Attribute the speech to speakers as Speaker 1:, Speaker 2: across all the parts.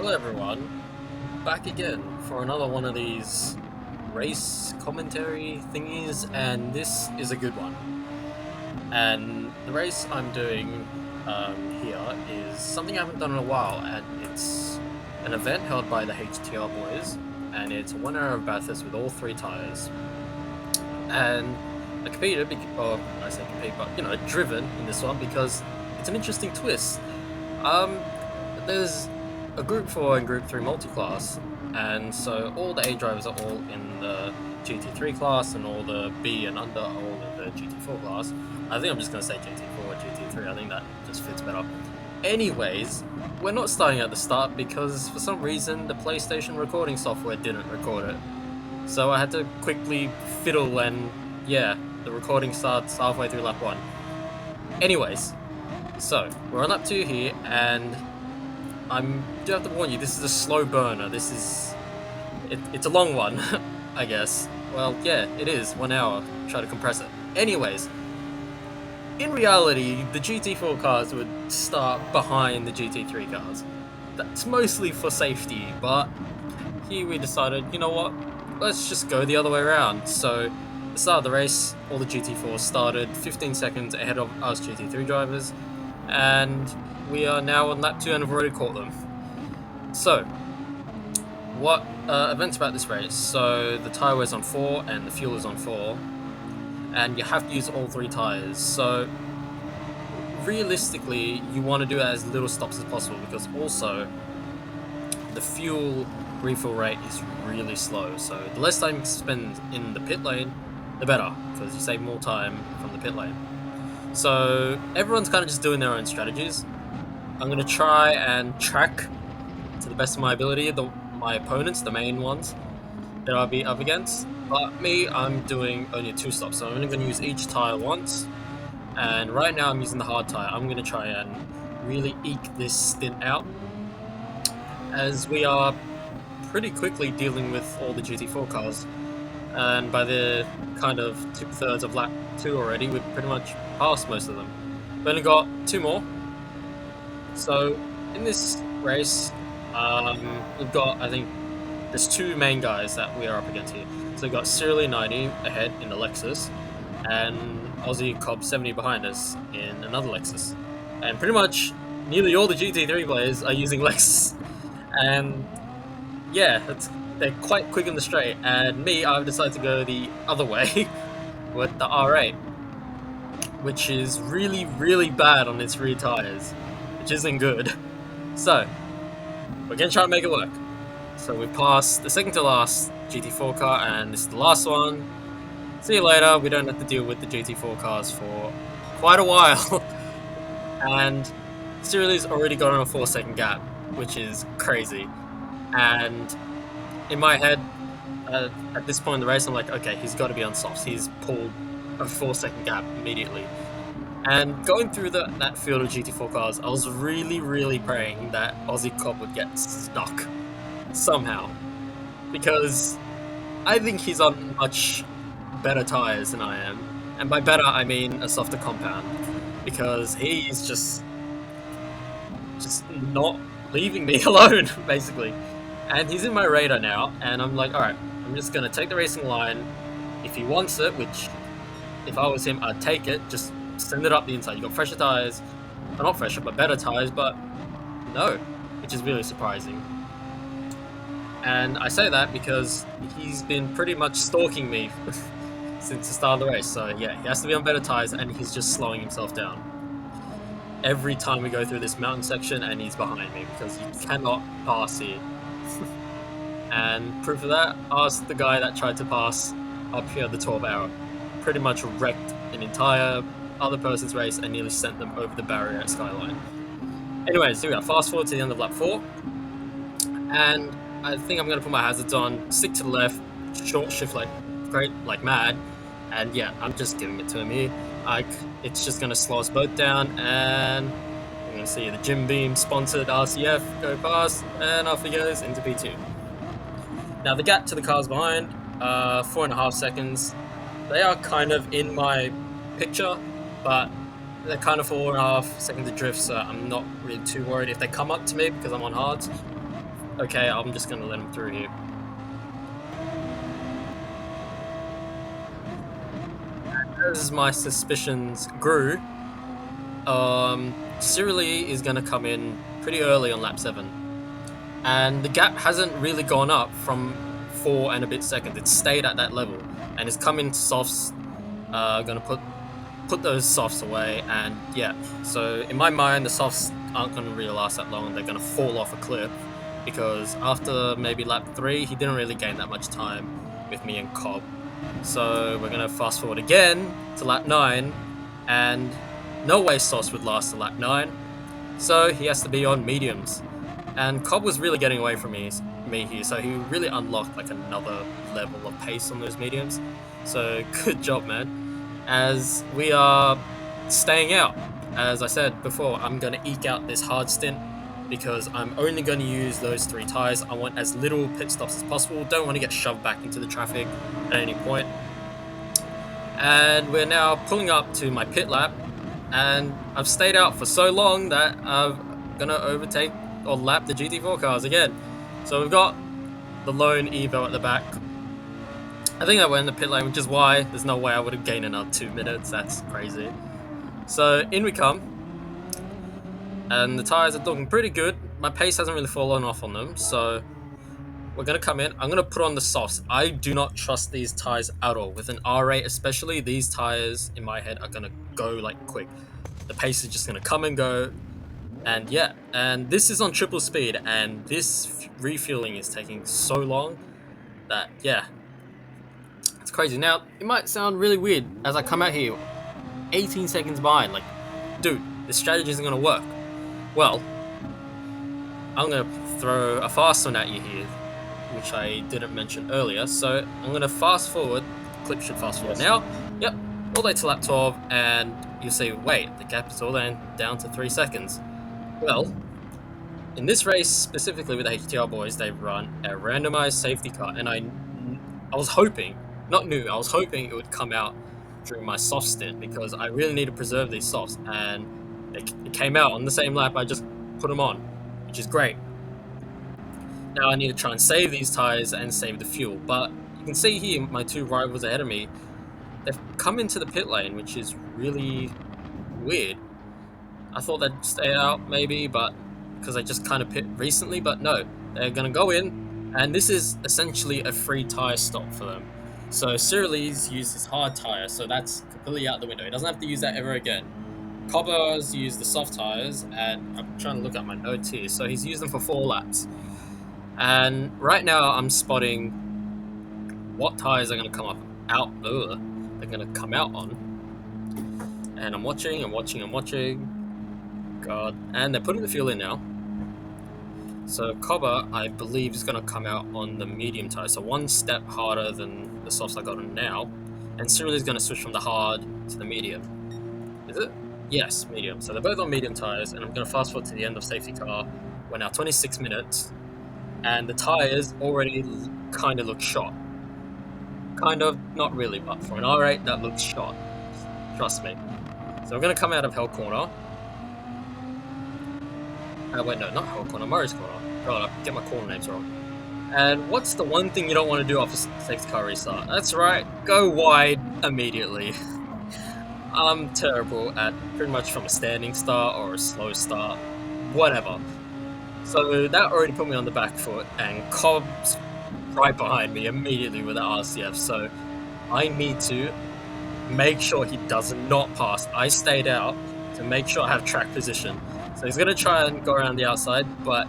Speaker 1: Hello everyone, back again for another one of these race commentary thingies, and this is a good one. And the race I'm doing here is something I haven't done in a while, and it's an event held by the HTR boys, and it's a 1 hour of Bathurst with all 3 tyres. And I competed, or I say compete, but driven in this one because it's an interesting twist. There's a Group 4 and Group 3 multi-class, and so all the A drivers are all in the GT3 class, and all the B and under are all in the GT4 class. I think I'm just going to say GT4 or GT3, I think that just fits better. Anyways, we're not starting at the start because for some reason the PlayStation recording software didn't record it. So I had to quickly fiddle, and yeah, the recording starts halfway through lap 1. Anyways, so we're on lap 2 here, and I do have to warn you, this is a slow burner. It's a long one, I guess. Well, yeah, it is, 1 hour. Try to compress it. Anyways, in reality, the GT4 cars would start behind the GT3 cars. That's mostly for safety, but here we decided, you know what? Let's just go the other way around. So, at the start of the race, all the GT4s started 15 seconds ahead of us GT3 drivers, and we are now on lap 2 and have already caught them. So, what events about this race? So, the tyre wear's on 4 and the fuel is on 4, and you have to use all 3 tyres. So, realistically, you want to do as little stops as possible because also the fuel refill rate is really slow. So, the less time you spend in the pit lane, the better, because you save more time from the pit lane. So, everyone's kind of just doing their own strategies. I'm going to try and track, to the best of my ability, my opponents, the main ones that I'll be up against. But me, I'm doing only 2 stops, so I'm only going to use each tyre once. And right now I'm using the hard tyre. I'm going to try and really eke this stint out, as we are pretty quickly dealing with all the GT4 cars. And by the kind of 2/3 of lap 2 already, we've pretty much passed most of them. We've only got 2 more. So, in this race, we've got, I think, there's 2 main guys that we are up against here. So we've got Serially90 ahead in the Lexus, and Aussie Cobb 70 behind us in another Lexus. And pretty much, nearly all the GT3 players are using Lexus. And, yeah, they're quite quick in the straight. And me, I've decided to go the other way with the R8, which is really, really bad on its rear tyres, which isn't good. So, we're going to try and make it work. So we passed the second to last GT4 car, and this is the last one. See you later. We don't have to deal with the GT4 cars for quite a while. And Cyril's already got on a 4-second gap, which is crazy. And in my head, at this point in the race, I'm like, okay, he's got to be on softs. He's pulled a 4-second gap immediately. And going through that field of GT4 cars, I was really, really praying that Aussie Cobb would get stuck somehow, because I think he's on much better tyres than I am, and by better I mean a softer compound, because he's just not leaving me alone, basically. And he's in my radar now, and I'm like, alright, I'm just going to take the racing line. If he wants it, which if I was him, I'd take it, just send it up the inside. You got fresher tyres, well, not fresher, but better tyres, but no, which is really surprising. And I say that because he's been pretty much stalking me since the start of the race. So yeah, he has to be on better tyres, and he's just slowing himself down every time we go through this mountain section, and he's behind me because you cannot pass here. And proof of that, ask the guy that tried to pass up here at the 12 hour. Pretty much wrecked an entire other person's race and nearly sent them over the barrier at Skyline. Anyways, here we are. Fast forward to the end of lap 4. And I think I'm going to put my hazards on, stick to the left, short shift like mad. And yeah, I'm just giving it to him here. It's just going to slow us both down, and we're going to see the Jim Beam sponsored RCF go past, and off he goes into P2. Now the gap to the cars behind, 4.5 seconds. They are kind of in my picture, but they're kind of 4.5 seconds of drift, so I'm not really too worried if they come up to me because I'm on hards. Okay, I'm just gonna let him through here. As my suspicions grew, Cyrili is gonna come in pretty early on lap 7. And the gap hasn't really gone up from 4 and a bit seconds. It's stayed at that level. And it's come into softs, gonna put those softs away, and yeah. So in my mind, the softs aren't gonna really last that long. They're gonna fall off a cliff because after maybe lap 3, he didn't really gain that much time with me and Cobb. So we're gonna fast forward again to lap 9, and no way softs would last to lap 9. So he has to be on mediums. And Cobb was really getting away from me here, so he really unlocked like another level of pace on those mediums. So good job, man. As we are staying out, as I said before, I'm going to eke out this hard stint because I'm only going to use those 3 tyres. I want as little pit stops as possible. Don't want to get shoved back into the traffic at any point. And we're now pulling up to my pit lap, and I've stayed out for so long that I'm going to overtake or lap the GT4 cars again. So we've got the lone Evo at the back. I think I went in the pit lane, which is why there's no way I would have gained another 2 minutes. That's crazy. So in we come. And the tyres are looking pretty good. My pace hasn't really fallen off on them. So we're going to come in. I'm going to put on the softs. I do not trust these tyres at all. With an R8 especially, these tyres in my head are going to go like quick. The pace is just going to come and go. And yeah, and this is on triple speed, and this refueling is taking so long that, yeah, it's crazy. Now, it might sound really weird as I come out here 18 seconds behind, like, dude, this strategy isn't going to work. Well, I'm going to throw a fast one at you here, which I didn't mention earlier. So I'm going to fast forward, the clip should fast forward now, yep, all the way to lap 12, and you'll see, wait, the gap is all down to 3 seconds. Well, in this race, specifically with the HTR boys, they run a randomized safety car, and I was hoping, I was hoping it would come out during my soft stint because I really need to preserve these softs, and it came out on the same lap I just put them on, which is great. Now I need to try and save these tires and save the fuel, but you can see here my 2 rivals ahead of me, they've come into the pit lane, which is really weird. I thought they'd stay out maybe, but because I just kind of pit recently, but no, they're going to go in, and this is essentially a free tyre stop for them. So Cyrili's used his hard tyre, so that's completely out the window. He doesn't have to use that ever again. Cobber's used the soft tyres, and I'm trying to look at my notes here, so he's used them for 4 laps. And right now I'm spotting what tyres are going to come up they're going to come out on. And I'm watching. God, and they're putting the fuel in now. So Cobber, I believe, is going to come out on the medium tyre, so 1 step harder than the softs I got on now. And Cyril is going to switch from the hard to the medium. Is it? Yes, medium. So they're both on medium tyres, and I'm going to fast forward to the end of safety car. We're now 26 minutes, and the tyres already kind of look shot. Kind of, not really, but for an R8, that looks shot. Trust me. So we're going to come out of Hell Corner. Wait, no, not Hell Corner, Murray's Corner. God, I get my corner names wrong. And what's the one thing you don't want to do after safety car restart? That's right, go wide immediately. I'm terrible at pretty much from a standing start or a slow start, whatever. So that already put me on the back foot, and Cobb's right behind me immediately with the RCF, so I need to make sure he does not pass. I stayed out to make sure I have track position. So he's going to try and go around the outside, but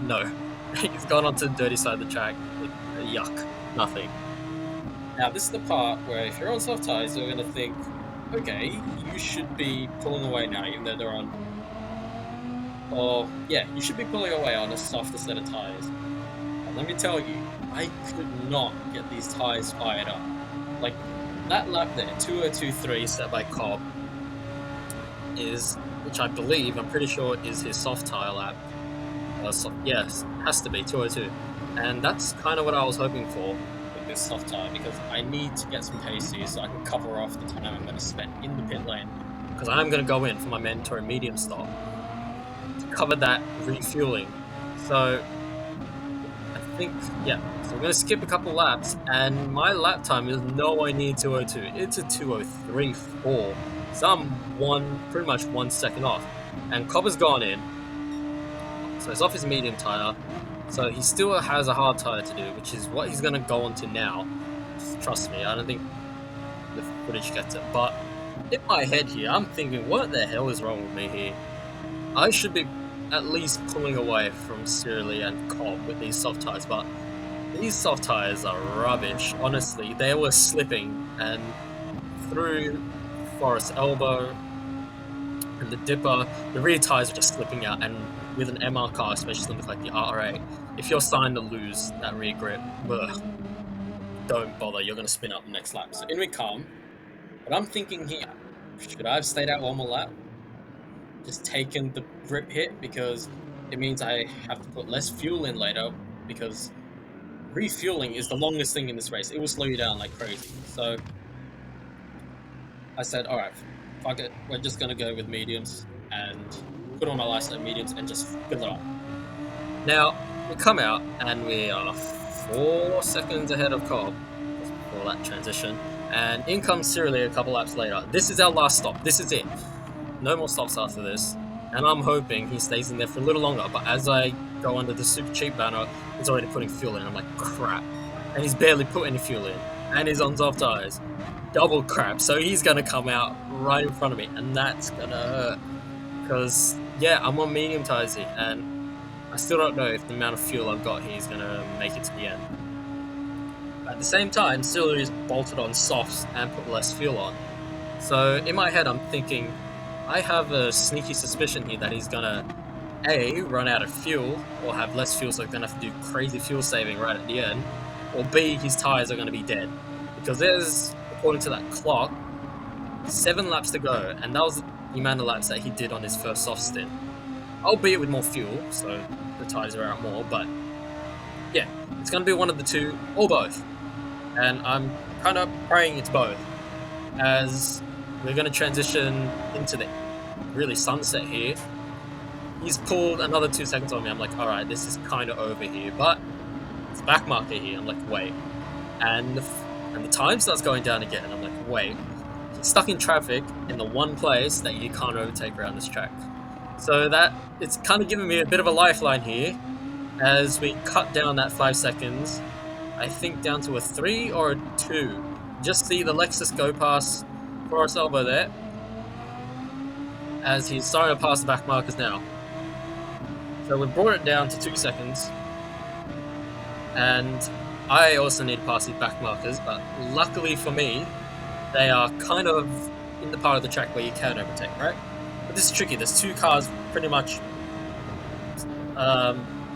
Speaker 1: no. He's gone onto the dirty side of the track. Yuck. Nothing. Now, this is the part where if you're on soft tyres, you're going to think, okay, you should be pulling away now, even though they're on... Or, yeah, you should be pulling away on a softer set of tyres. And let me tell you, I could not get these tyres fired up. Like, that lap there, 2:02.3 set by Cobb, is... which I believe, I'm pretty sure, is his soft tyre lap. Yes, has to be 2:02, and that's kind of what I was hoping for with this soft tyre, because I need to get some pace here so I can cover off the time I'm going to spend in the pit lane, because I'm going to go in for my mandatory medium stop to cover that refueling. So think, yeah. So we're going to skip a couple laps, and my lap time is nowhere near 202. It's a 203.4. So I'm pretty much 1 second off. And Copper's gone in, so he's off his medium tire. So he still has a hard tire to do, which is what he's going to go on to now. Just trust me, I don't think the footage gets it. But in my head here, I'm thinking, what the hell is wrong with me here? I should be at least pulling away from Sirili and Cobb with these soft tires, but these soft tires are rubbish. Honestly, they were slipping, and through Forest Elbow and the Dipper, the rear tires were just slipping out, and with an MR car, especially something like the RA, if you're starting to lose that rear grip, ugh, don't bother, you're going to spin up the next lap. So in we come, but I'm thinking here, should I have stayed out one more lap? Just taken the grip hit, because it means I have to put less fuel in later, because refueling is the longest thing in this race. It will slow you down like crazy. So I said, alright, fuck it, we're just gonna go with mediums and put on my license at mediums and just fill it up. Now, we come out and we are 4 seconds ahead of Cobb for that transition, and in comes Sirili a couple laps later. This is our last stop, this is it. No more stops after this, and I'm hoping he stays in there for a little longer, but as I go under the super cheap banner, he's already putting fuel in. I'm like, crap. And he's barely put any fuel in, and he's on soft tires. Double crap, so he's gonna come out right in front of me, and that's gonna hurt. Because, yeah, I'm on medium tires here, and I still don't know if the amount of fuel I've got here is gonna make it to the end. At the same time, Sirili's bolted on softs and put less fuel on. So in my head, I'm thinking, I have a sneaky suspicion here that he's gonna A, run out of fuel, or have less fuel, so he's gonna have to do crazy fuel saving right at the end, or B, his tires are gonna be dead. Because there's, according to that clock, 7 laps to go, and that was the amount of laps that he did on his first soft stint. Albeit with more fuel, so the tires are out more, but yeah, it's gonna be one of the two, or both. And I'm kind of praying it's both, as we're going to transition into the really sunset here. He's pulled another 2 seconds on me. I'm like, alright, this is kind of over here, but it's back marker here. I'm like, wait. And the time starts going down again. I'm like, wait. He's stuck in traffic in the one place that you can't overtake around this track. So that, it's kind of giving me a bit of a lifeline here, as we cut down that 5 seconds, I think down to a 3 or a 2. Just see the Lexus go past Forest Elbow there, as he's starting to pass the back markers now. So we've brought it down to 2 seconds, and I also need to pass these back markers, but luckily for me, they are kind of in the part of the track where you can overtake, right? But this is tricky. There's 2 cars pretty much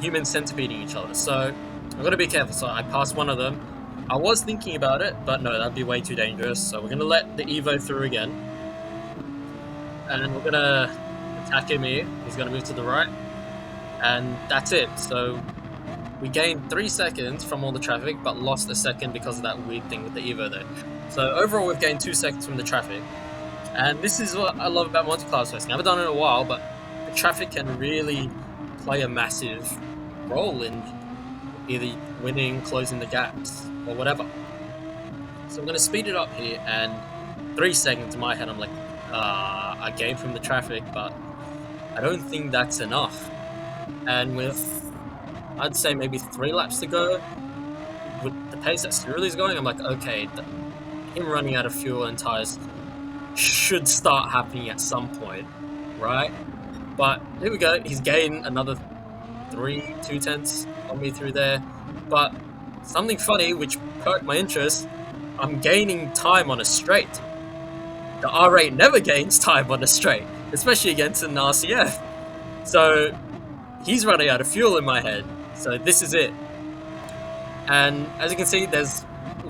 Speaker 1: human centipeding each other, so I've got to be careful. So I passed one of them. I was thinking about it, but no, that'd be way too dangerous. So we're going to let the Evo through again, and we're going to attack him here. He's going to move to the right, and that's it. So we gained 3 seconds from all the traffic, but lost a second because of that weird thing with the Evo there. So overall, we've gained 2 seconds from the traffic, and this is what I love about multi-class racing. I haven't done it in a while, but the traffic can really play a massive role in either winning, closing the gaps, or whatever. So I'm going to speed it up here, and 3 seconds in my head, I'm like, I gained from the traffic, but I don't think that's enough. And with, I'd say maybe 3 laps to go, with the pace that Sirili's going, I'm like, okay, him running out of fuel and tires should start happening at some point, right? But here we go, he's gained another 2/10 on me through there. But something funny, which perked my interest, I'm gaining time on a straight. The R8 never gains time on a straight, especially against an RCF. So he's running out of fuel in my head. So this is it. And as you can see, there's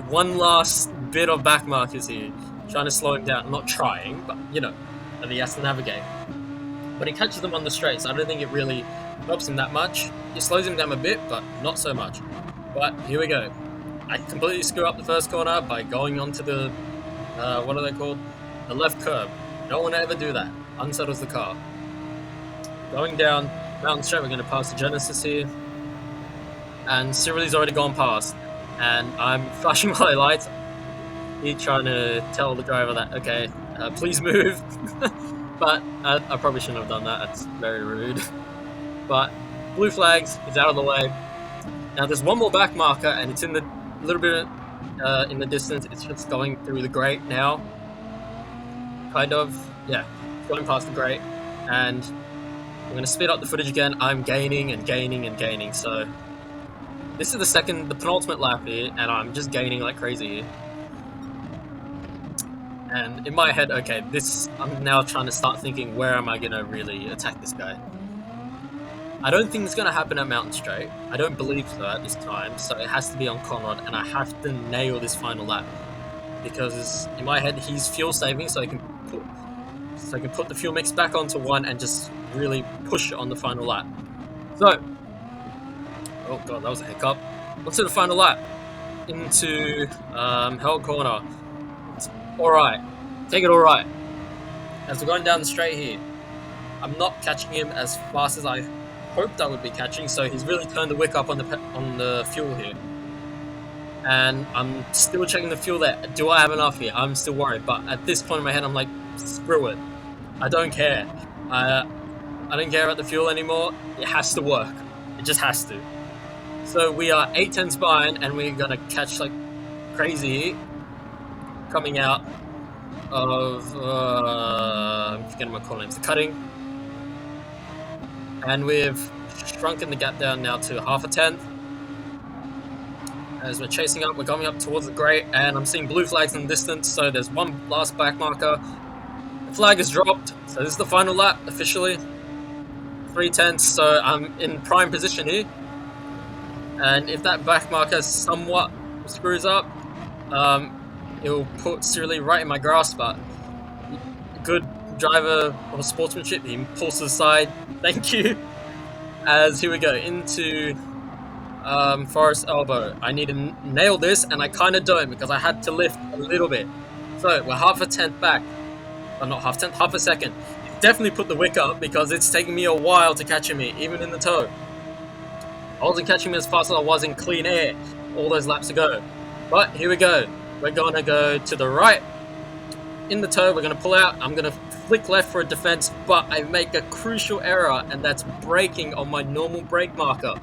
Speaker 1: one last bit of back markers here, trying to slow him down. Not trying, but you know, and he has to navigate. But he catches them on the straight, so I don't think it really helps him that much. It slows him down a bit, but not so much. But here we go. I completely screw up the first corner by going onto the, what are they called? The left curb. Don't want to ever do that. Unsettles the car. Going down Mountain Straight, we're going to pass the Genesis here. and Cyril's already gone past, and I'm flashing my lights. He's trying to tell the driver that okay, please move, but I probably shouldn't have done that. That's very rude. But blue flags, he's out of the way. Now there's one more back marker, and it's in the little bit in the distance. It's just going through the grate now, kind of. Yeah, it's going past the grate, and I'm going to speed up the footage again. I'm gaining and gaining and gaining. So this is the penultimate lap here, and I'm just gaining like crazy here. And in my head, okay, I'm now trying to start thinking, where am I going to really attack this guy? I don't think it's going to happen at Mountain Straight. I don't believe so at this time. So it has to be on Conrad, and I have to nail this final lap because in my head he's fuel saving, so I can put the fuel mix back onto one and just really push it on the final lap. So, oh god, that was a hiccup. Onto the final lap into Hell Corner. It's all right. Take it all right. As we're going down the straight here, I'm not catching him as fast as I hoped I would be catching, so he's really turned the wick up on the fuel here. And I'm still checking the fuel there. Do I have enough here? I'm still worried, but at this point in my head, I'm like, screw it. I don't care. I don't care about the fuel anymore. It has to work. It just has to. So we are 8 tenths behind, and we're gonna catch like crazy coming out of I'm forgetting what call names. The cutting, and we've shrunken the gap down now to half a tenth. As we're chasing up, we're coming up towards the grate, and I'm seeing blue flags in the distance. So there's one last back marker. The flag is dropped, so this is the final lap officially. 3 tenths, so I'm in prime position here. And if that back marker somewhat screws up, it'll put Cyril right in my grasp. But good driver of sportsmanship, he pulls to the side. Thank you. As here we go into Forest Elbow. I need to nail this, and I kind of don't because I had to lift a little bit. So we're half a tenth back. Well, not half a tenth, half a second. Definitely put the wick up because it's taking me a while to catch me, even in the toe. I wasn't catching me as fast as I was in clean air all those laps ago. But here we go. We're going to go to the right. In the toe, we're going to pull out. I'm going to flick left for a defense, but I make a crucial error, and that's braking on my normal brake marker.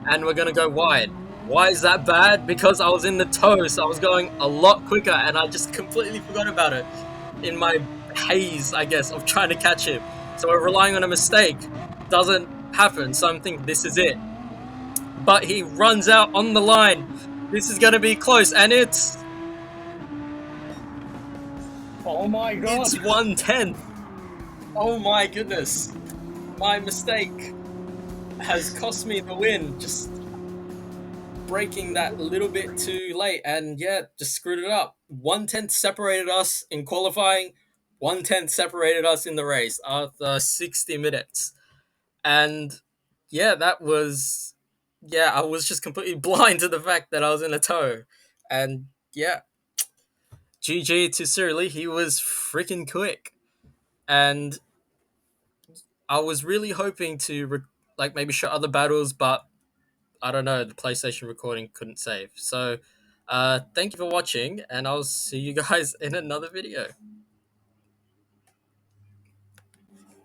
Speaker 1: And we're going to go wide. Why is that bad? Because I was in the toe, so I was going a lot quicker, and I just completely forgot about it in my haze, I guess, of trying to catch him. So we're relying on a mistake. Doesn't happen, so I'm thinking this is it. But he runs out on the line. This is going to be close, and it's...
Speaker 2: Oh my god!
Speaker 1: It's 1/10. Oh my goodness. My mistake has cost me the win. Just braking that little bit too late, and yeah, just screwed it up. 1/10 separated us in qualifying. 1/10 separated us in the race after 60 minutes. And yeah, that was... Yeah, I was just completely blind to the fact that I was in a tow. And yeah, GG to Cyril. He was freaking quick. And I was really hoping to like maybe show other battles, but I don't know, the PlayStation recording couldn't save. So thank you for watching, and I'll see you guys in another video.